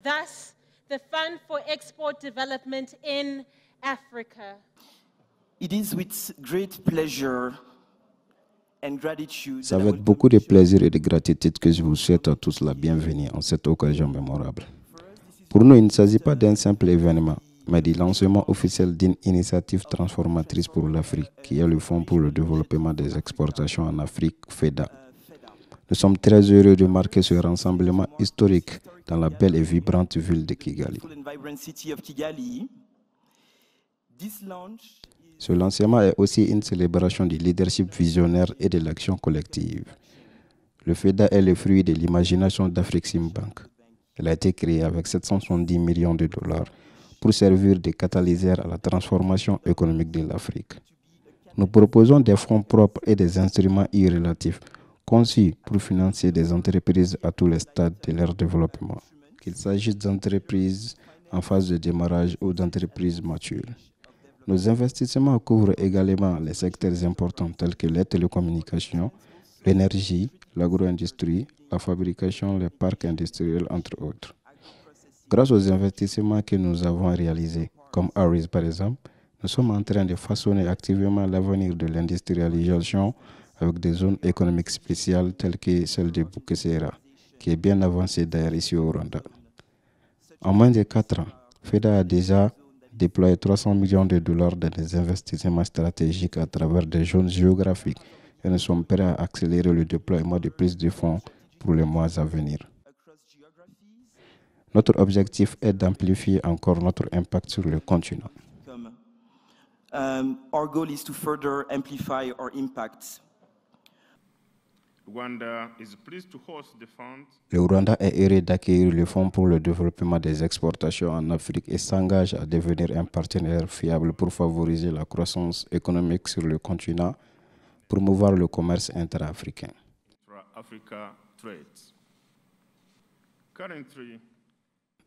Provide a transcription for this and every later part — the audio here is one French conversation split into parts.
Thus, the Fund for Export Development in Africa. It is with great pleasure and gratitude. C'est avec beaucoup de plaisir et de gratitude que je vous souhaite à tous la bienvenue en cette occasion mémorable. Pour nous, il ne s'agit pas d'un simple événement, mais du lancement officiel d'une initiative transformatrice pour l'Afrique, qui est le Fonds pour le développement des exportations en Afrique, FEDA. Nous sommes très heureux de marquer ce rassemblement historique dans la belle et vibrante ville de Kigali. Ce lancement est aussi une célébration du leadership visionnaire et de l'action collective. Le FEDA est le fruit de l'imagination d'Afreximbank. Elle a été créée avec 770 millions de dollars pour servir de catalyseur à la transformation économique de l'Afrique. Nous proposons des fonds propres et des instruments irrélatifs conçus pour financer des entreprises à tous les stades de leur développement, qu'il s'agisse d'entreprises en phase de démarrage ou d'entreprises matures. Nos investissements couvrent également les secteurs importants tels que les télécommunications, l'énergie, l'agro-industrie, la fabrication, les parcs industriels, entre autres. Grâce aux investissements que nous avons réalisés, comme Aris par exemple, nous sommes en train de façonner activement l'avenir de l'industrialisation avec des zones économiques spéciales telles que celle de Bugesera, qui est bien avancée d'ailleurs ici au Rwanda. En moins de 4 ans, FEDA a déjà déployé 300 millions de dollars dans des investissements stratégiques à travers des zones géographiques et nous sommes prêts à accélérer le déploiement de plus de fonds pour les mois à venir. Notre objectif est d'amplifier encore notre impact sur le continent. Our goal is to further amplify our impact. Le Rwanda est heureux d'accueillir le Fonds pour le développement des exportations en Afrique et s'engage à devenir un partenaire fiable pour favoriser la croissance économique sur le continent, promouvoir le commerce intra-africain.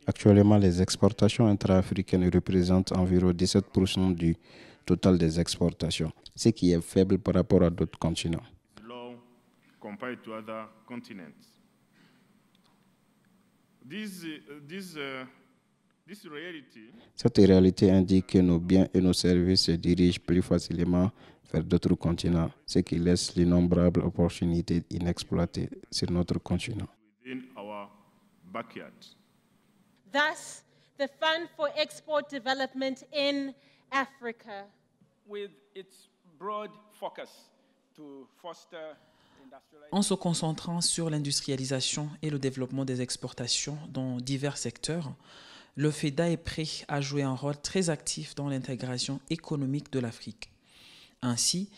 Actuellement, les exportations intra-africaines représentent environ 17% du total des exportations, ce qui est faible par rapport à d'autres continents. Compared to other continents. Cette réalité indique que nos biens et nos services se dirigent plus facilement vers d'autres continents, ce qui laisse d'innombrables opportunités inexploitées sur notre continent. Within our backyard. Thus, the Fund for Export Development in Africa. With its broad focus to foster. En se concentrant sur l'industrialisation et le développement des exportations dans divers secteurs, le FEDA est prêt à jouer un rôle très actif dans l'intégration économique de l'Afrique. Ainsi,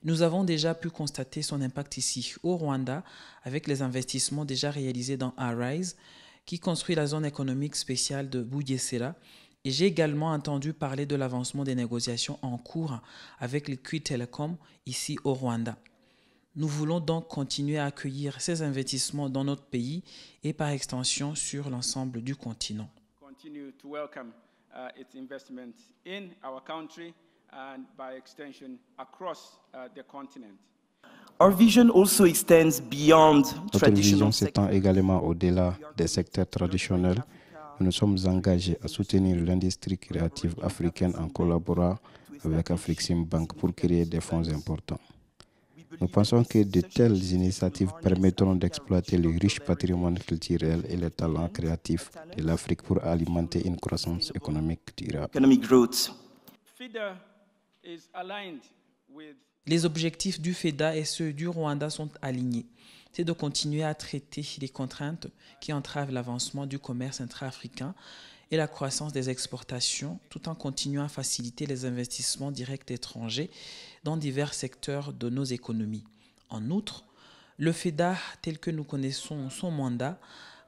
nous avons déjà pu constater son impact ici au Rwanda avec les investissements déjà réalisés dans Arise, qui construit la zone économique spéciale de Bugesera, et j'ai également entendu parler de l'avancement des négociations en cours avec Liquid Telecom ici au Rwanda. Nous voulons donc continuer à accueillir ces investissements dans notre pays et par extension sur l'ensemble du continent. Continue to welcome its investment in our country and by extension across the continent. Our vision also extends beyond Notre vision traditional s'étend également au-delà des secteurs traditionnels. Nous sommes engagés à soutenir l'industrie créative africaine en collaborant avec Afreximbank pour créer des fonds importants. Nous pensons que de telles initiatives permettront d'exploiter le riche patrimoine culturel et les talents créatifs de l'Afrique pour alimenter une croissance économique durable. Les objectifs du FEDA et ceux du Rwanda sont alignés. C'est de continuer à traiter les contraintes qui entravent l'avancement du commerce intra-africain et la croissance des exportations, tout en continuant à faciliter les investissements directs étrangers dans divers secteurs de nos économies. En outre, le FEDA, tel que nous connaissons son mandat,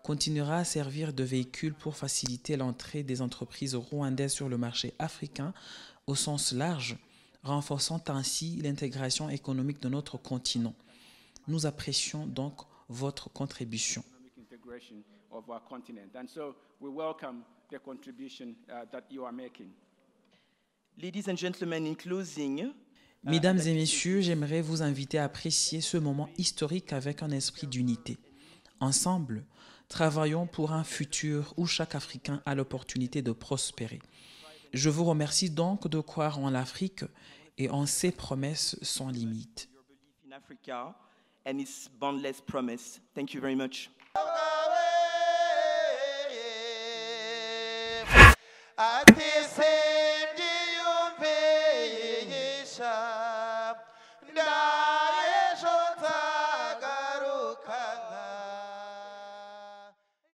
continuera à servir de véhicule pour faciliter l'entrée des entreprises rwandaises sur le marché africain au sens large, renforçant ainsi l'intégration économique de notre continent. Nous apprécions donc votre contribution. Ladies and gentlemen, in closing, Mesdames et messieurs, j'aimerais vous inviter à apprécier ce moment historique avec un esprit d'unité. Ensemble, Travaillons pour un futur où chaque Africain a l'opportunité de prospérer. Je vous remercie donc de croire en l'Afrique et en ses promesses sans limite. Your belief in Africa and its boundless promise. Thank you very much. Ati sendi yumve yesha